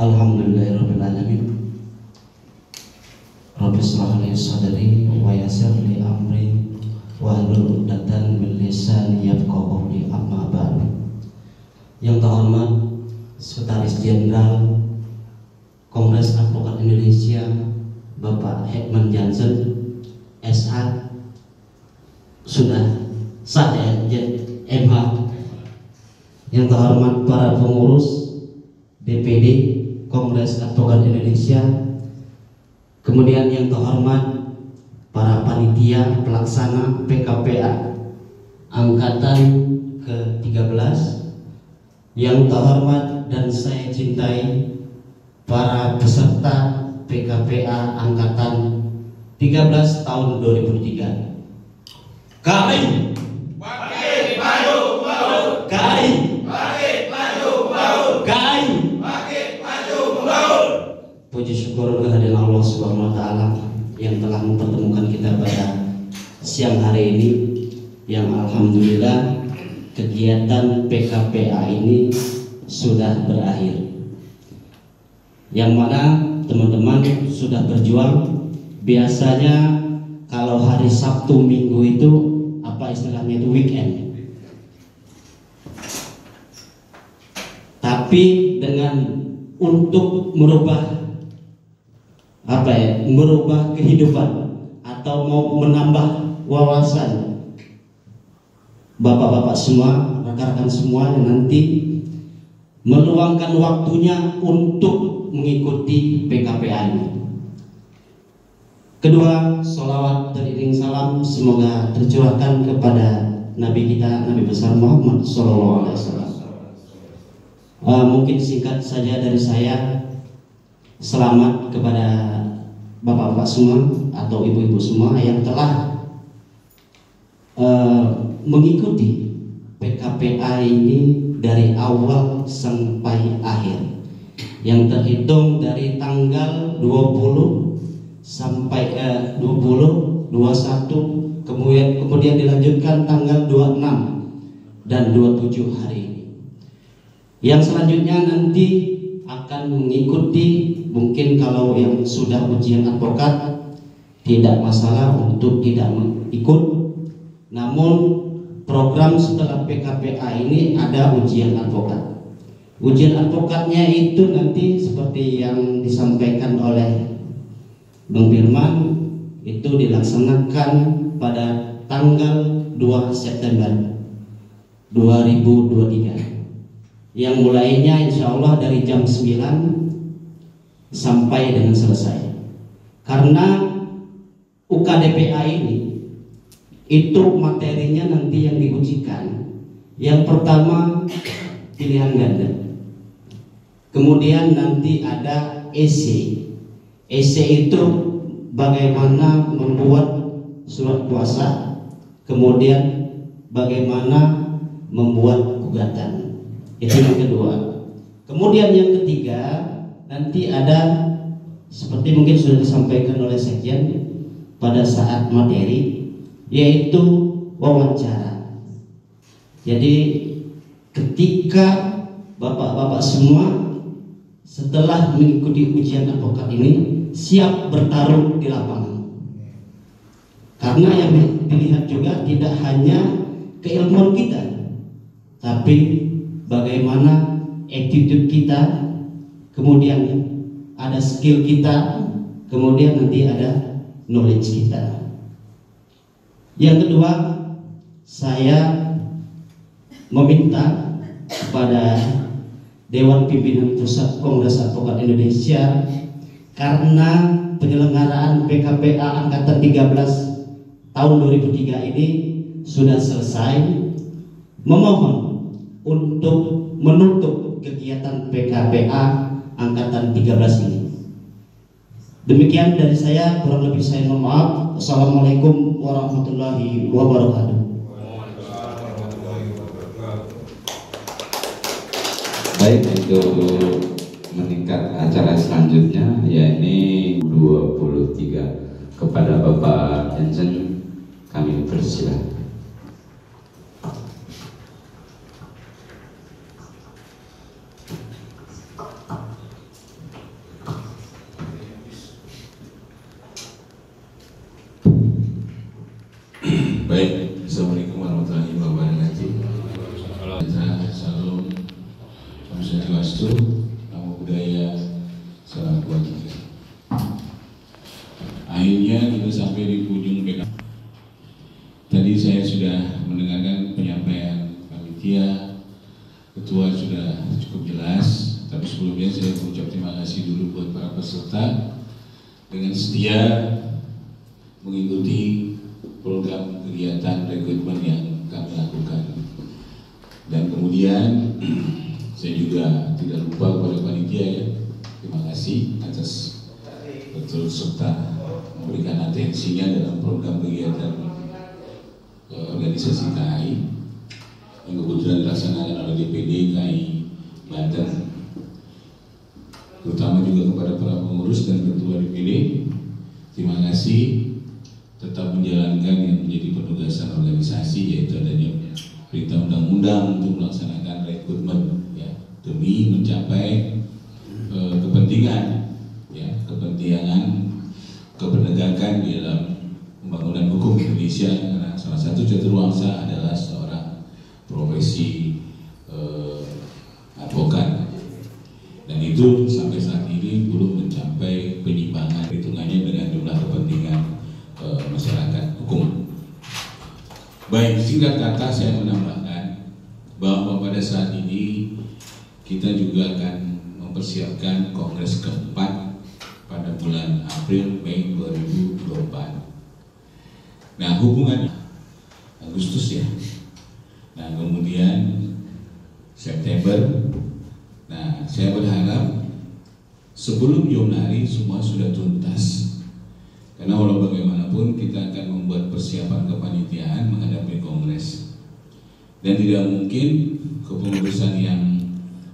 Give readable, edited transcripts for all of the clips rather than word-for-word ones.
Alhamdulillahirabbil alamin. Rabbi shrah li sadri wa yassir li amri wahlul 'uqdatam min lisani yafqahu qawli. Amma ba'du. Yang terhormat Sekretaris Jenderal Kongres Advokat Indonesia Bapak Hekman Jansen SA, sudah sah ya MH. Yang terhormat para pengurus DPD Kongres Advokat Indonesia, kemudian yang terhormat para panitia pelaksana PKPA Angkatan ke-13, yang terhormat dan saya cintai para peserta PKPA Angkatan 13 tahun 2003. Kami bangkit maju membangun. Kami bangkit maju membangun. Kami bangkit maju membangun. Puji syukur kehadirat Allah Subhanahu wa taala yang telah mempertemukan kita pada siang hari ini, yang alhamdulillah kegiatan PKPA ini sudah berakhir. Yang mana teman-teman sudah berjuang. Biasanya kalau hari Sabtu Minggu itu apa istilahnya itu weekend. Tapi dengan untuk merubah merubah kehidupan atau mau menambah wawasan bapak-bapak semua, rekan-rekan semua yang nanti meluangkan waktunya untuk mengikuti PKPA ini. Kedua, sholawat teriring salam semoga tercurahkan kepada Nabi kita, Nabi besar Muhammad SAW. Mungkin singkat saja dari saya, selamat kepada bapak-bapak semua atau ibu-ibu semua yang telah mengikuti PKPA ini dari awal sampai akhir, yang terhitung dari tanggal 20 sampai 20, 21, kemudian dilanjutkan tanggal 26 dan 27 hari ini. Yang selanjutnya nanti akan mengikuti, mungkin kalau yang sudah ujian advokat tidak masalah untuk tidak ikut, namun program setelah PKPA ini ada ujian advokat. Ujian advokatnya itu nanti seperti yang disampaikan oleh Bang Firman, itu dilaksanakan pada tanggal 2 September 2023, yang mulainya insya Allah dari jam 9 sampai dengan selesai. Karena UKDPA ini itu materinya nanti yang diujikan, yang pertama pilihan ganda, kemudian nanti ada essay. Essay itu bagaimana membuat surat kuasa, kemudian bagaimana membuat gugatan. Itu yang kedua. Kemudian yang ketiga nanti ada seperti mungkin sudah disampaikan oleh sekjen pada saat materi, yaitu wawancara. Jadi ketika bapak-bapak semua setelah mengikuti ujian advokat ini siap bertarung di lapangan, karena yang dilihat juga tidak hanya keilmuan kita, tapi bagaimana attitude kita, kemudian ada skill kita, kemudian nanti ada knowledge kita. Yang kedua, saya meminta kepada Dewan Pimpinan Pusat Kongres Advokat Indonesia, karena penyelenggaraan PKPA Angkatan 13 tahun 2003 ini sudah selesai, memohon untuk menutup kegiatan PKPA Angkatan 13 ini. Demikian dari saya, kurang lebih saya mohon maaf. Assalamualaikum warahmatullahi wabarakatuh. Baik, untuk meningkat acara selanjutnya, yakni 23, kepada Bapak Jansen kami persilakan. Swastiastu, Namo Buddhaya, Salam Kebajikan. Akhirnya kita sampai di ujung PK. Tadi saya sudah mendengarkan penyampaian panitia, ketua sudah cukup jelas. Tapi sebelumnya saya mengucap terima kasih dulu buat para peserta dengan setia mengikuti program kegiatan rekrutmen yang kami lakukan. Dan kemudian saya juga tidak lupa kepada panitia ya, terima kasih atas betul serta memberikan atensinya dalam program kegiatan organisasi KAI yang kebetulan dilaksanakan oleh DPD KAI Banten, terutama juga kepada para pengurus dan ketua DPD. Terima kasih tetap menjalankan yang menjadi penugasan organisasi, yaitu adanya perintah undang-undang untuk melaksanakan rekrutmen ya, demi mencapai kepentingan ya, kepenegakan di dalam pembangunan hukum Indonesia, karena salah satu caturwangsa adalah seorang profesi advokat, dan itu sampai saat ini belum mencapai penyimbangan hitungannya dengan jumlah kepentingan masyarakat hukum. Baik, singkat kata saya menambahkan bahwa pada saat ini kita juga akan mempersiapkan kongres keempat pada bulan April Mei 2024. Nah, hubungannya Agustus ya. Nah, kemudian September. Nah, saya berharap sebelum Januari semua sudah tuntas. Karena walau bagaimanapun kita akan membuat persiapan kepanitiaan menghadapi kongres. Dan tidak mungkin kepengurusan yang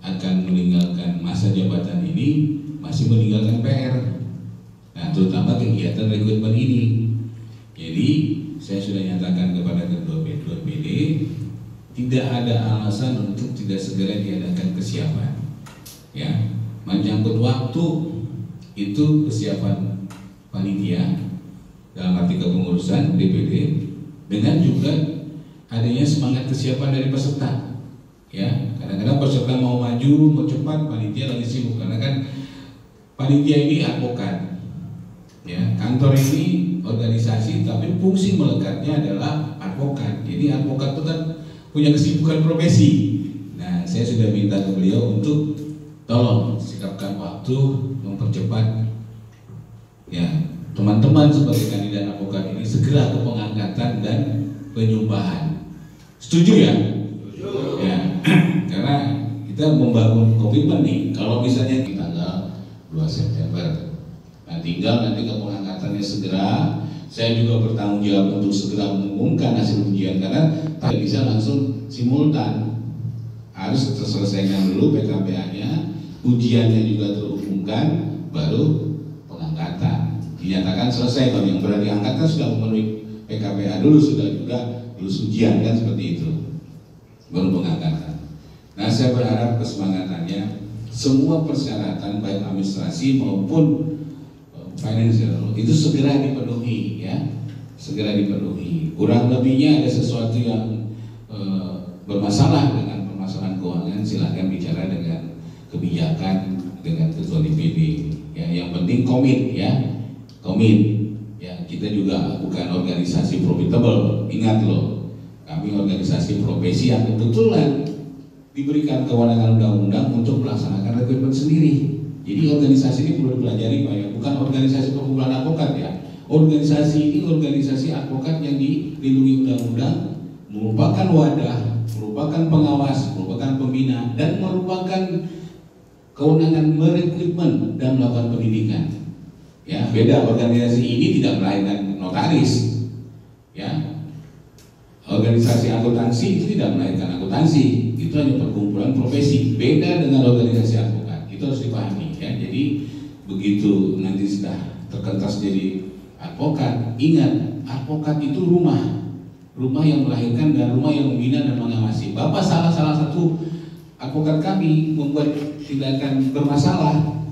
akan meninggalkan masa jabatan ini masih meninggalkan PR. Nah, terutama kegiatan rekrutmen ini. Jadi saya sudah nyatakan kepada ketua PD tidak ada alasan untuk tidak segera diadakan kesiapan. Ya, menyangkut waktu itu kesiapan panitia dalam arti kepengurusan DPD dengan juga adanya semangat kesiapan dari peserta. Ya, kadang-kadang peserta mau maju, mau cepat, panitia lagi sibuk karena kan panitia ini advokat. Ya, kantor ini organisasi tapi fungsi melekatnya adalah advokat. Jadi advokat itu kan punya kesibukan profesi. Nah, saya sudah minta ke beliau untuk tolong sikapkan waktu mempercepat ya teman-teman sebagai kandidat advokat ini segera ke pengangkatan dan penyumpahan. Setuju ya? Setuju. Ya, karena kita membangun komitmen nih. Kalau misalnya di tanggal 2 September, nah tinggal nanti ke pengangkatannya segera. Saya juga bertanggung jawab untuk segera mengumumkan hasil ujian karena tak bisa langsung simultan. Harus terselesaikan dulu PKPA-nya, ujiannya juga terumumkan, baru pengangkatan. Dinyatakan selesai, kalau yang berani angkat kan sudah memenuhi PKPA dulu, sudah juga lulus ujian kan seperti itu, baru pengangkatan. Nah, saya berharap kesemangatannya semua persyaratan baik administrasi maupun financial itu segera dipenuhi ya, segera dipenuhi. Kurang lebihnya ada sesuatu yang bermasalah dengan permasalahan keuangan, silakan bicara dengan kebijakan dengan ketua DPD. Ya, yang penting komit ya, komit. Ya, kita juga bukan organisasi profitable. Ingat loh, kami organisasi profesi yang kebetulan diberikan kewenangan undang-undang untuk melaksanakan rekrutmen sendiri. Jadi organisasi ini perlu dipelajari Pak ya, bukan organisasi perkumpulan advokat ya. Organisasi ini organisasi advokat yang dilindungi undang-undang, merupakan wadah, merupakan pengawas, merupakan pembina, dan merupakan kewenangan merekrutmen dan melakukan pendidikan. Ya, beda, organisasi ini tidak melahirkan notaris. Ya, organisasi akuntansi itu tidak melahirkan akuntansi, itu hanya perkumpulan profesi. Beda dengan organisasi advokat, itu harus dipahami. Ya, jadi begitu nanti sudah terkentas jadi advokat, ingat advokat itu rumah yang melahirkan dan rumah yang membina dan mengawasi. Bapak salah satu advokat kami membuat tindakan bermasalah,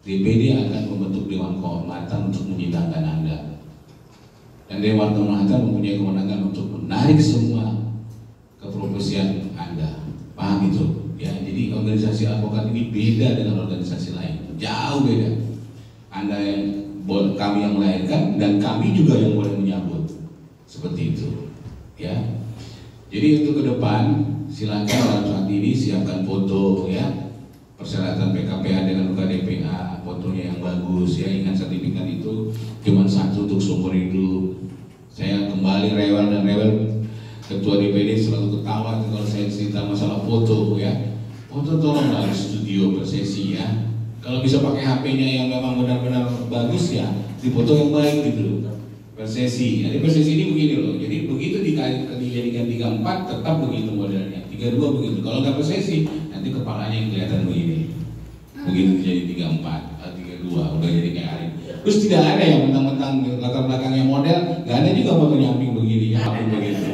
DPD akan membentuk Dewan Kehormatan untuk menyidangkan Anda. Dan Dewan Kehormatan mempunyai kewenangan untuk menarik semua keprofesian Anda. Paham itu? Ya, jadi organisasi advokat ini beda dengan organisasi lain, jauh beda. Anda yang kami yang melahirkan dan kami juga yang boleh menyambut, seperti itu, ya. Jadi untuk ke depan silakan dalam saat ini siapkan foto, ya, persyaratan PKPA dengan UKDPA, fotonya yang bagus, ya. Ingat sertifikat itu cuma satu untuk seumur hidup. Saya kembali rewel dan rewel. Ketua DPD selalu ketawa kalau saya cerita masalah foto, ya. Foto tolonglah di studio bersesi, ya. Kalau bisa pakai HP-nya yang memang benar-benar bagus, ya, di foto yang baik gitu. Persesi. Jadi persesi ini begini loh. Jadi begitu dijadikan 34 tetap begitu modelnya. 32 begitu. Kalau nggak persesi nanti kepalanya yang kelihatan begini. Begitu jadi 34, 32 udah jadi kayak Arif. Terus tidak ada yang mentang-mentang latar belakangnya model, nggak ada juga foto nyamping begini, ya, begitu.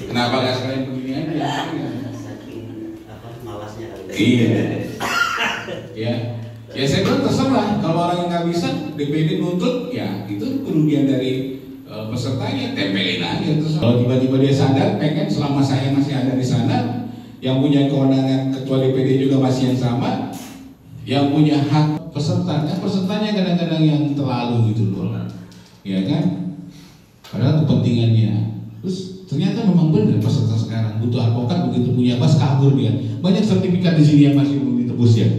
Kenapa nggak sekalian begini aja? Malasnya. Iya. Ya. Ya saya bilang terserah, kalau orang yang nggak bisa DPD nuntut, ya itu kerugian dari pesertanya, tempelin aja terus. Kalau tiba-tiba dia sadar, pengen selama saya masih ada di sana, yang punya kewenangan ketua DPD juga masih yang sama, yang punya hak pesertanya kadang-kadang yang terlalu gitu loh, ya kan? Padahal kepentingannya. Terus ternyata memang benar peserta sekarang butuh advokat, begitu punya bas kabur dia. Banyak sertifikat di sini yang masih belum ditebus, ya.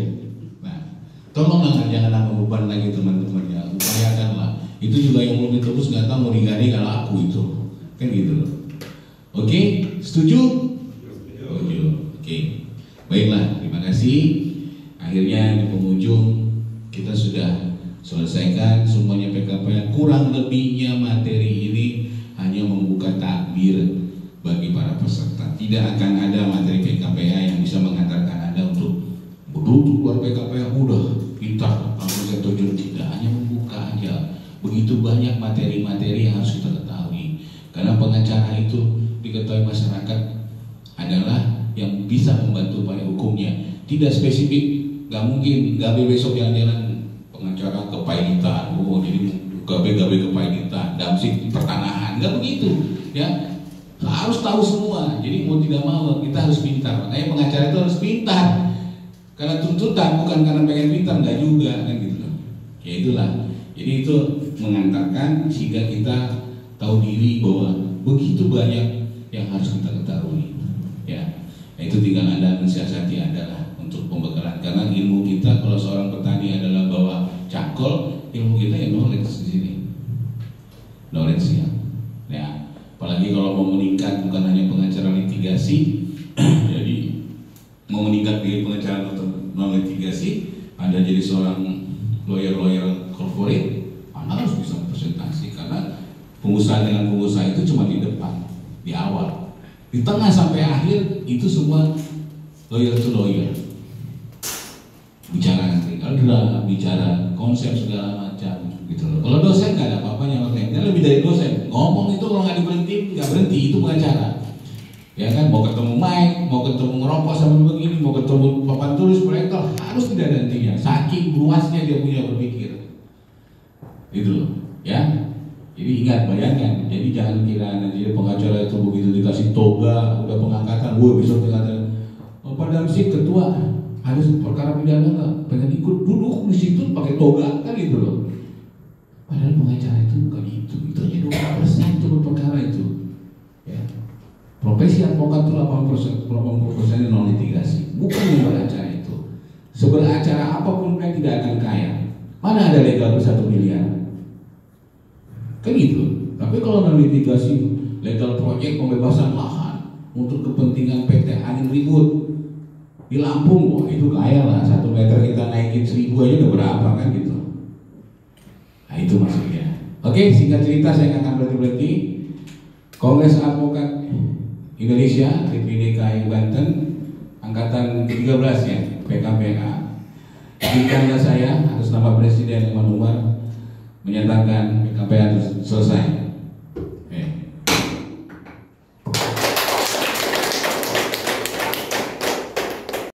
Tolonglah jangan nambah beban lagi teman-teman, ya, upayakanlah. Itu juga yang belum ditebus nggak tahu mau digali kalau aku itu, kan gitu loh. Oke, setuju? Setuju. Oke, baiklah, terima kasih. Akhirnya di penghujung kita sudah selesaikan semuanya PKPA. Kurang lebihnya materi ini hanya membuka takbir bagi para peserta. Tidak akan ada materi PKPA yang bisa mengantarkan Anda untuk begitu keluar PKPA udah pintar langsung saya terjun, tidak, hanya membuka aja. Begitu banyak materi-materi yang harus kita ketahui, karena pengacara itu diketahui masyarakat adalah yang bisa membantu upaya hukumnya. Tidak spesifik, nggak mungkin gabe besok jalan-jalan pengacara kepailitan, oh jadi gabe kepailitan, damsik pertanahan, nggak begitu, ya. Harus tahu semua. Jadi mau tidak mau kita harus pintar. Makanya pengacara itu harus pintar. Karena tuntutan, bukan karena pengen pintar, enggak juga, kan gitu. Ya itulah. Jadi itu mengantarkan sehingga kita tahu diri bahwa begitu banyak yang harus kita ketahui. Ya, itu tinggal Anda mensiasati adalah untuk pembekalan. Karena ilmu kita kalau seorang petani adalah bawa cakol, ilmu kita ya knowledge di sini. Knowledge, ya. Ya, apalagi kalau mau meningkat bukan hanya pengacara litigasi, jadi mau meningkat di pengacara non litigasi, Anda jadi seorang lawyer corporate, Anda harus bisa presentasi, karena pengusaha dengan pengusaha itu cuma di depan, di awal, di tengah sampai akhir itu semua lawyer to lawyer, bicara agenda, bicara konsep segala macam, gitu loh. Kalau dosen nggak ada apa-apanya, dia lebih dari dosen, ngomong itu kalau nggak diberhenti, nggak berhenti, itu pengacara. Ya kan, mau ketemu mic, mau ketemu ngerokok sambil begini, mau ketemu papan tulis proyektor, harus tidak ada hentinya. Saking luasnya dia punya berpikir, gitu loh, ya. Jadi ingat, bayangkan. Jadi jangan kira nanti pengacara itu begitu dikasih toga, udah pengangkatan, besok dikatakan, Pak Damsik ketua, ada perkara pidana nggak? Pengen ikut, duduk di situ pakai toga, kan gitu loh. Padahal pengacara itu bukan itu hanya 20% turun perkara itu, ya. Profesi advokat itu 80% non litigasi, bukan yang beracara itu. Seberacara apapun mereka tidak akan kaya. Mana ada legal 1 miliar? Kan gitu. Tapi kalau non litigasi, legal proyek pembebasan lahan untuk kepentingan PT angin ribut di Lampung, wah itu kaya lah. 1 meter kita naikin 1000 aja udah berapa, kan gitu. Nah itu maksudnya. Oke, singkat cerita saya nggak akan berhenti. Kongres Advokat Indonesia DPDKI Banten angkatan ke-13, ya, PKPA. Izinkanlah saya atas nama Presiden Iman Umar menyatakan PKPA selesai.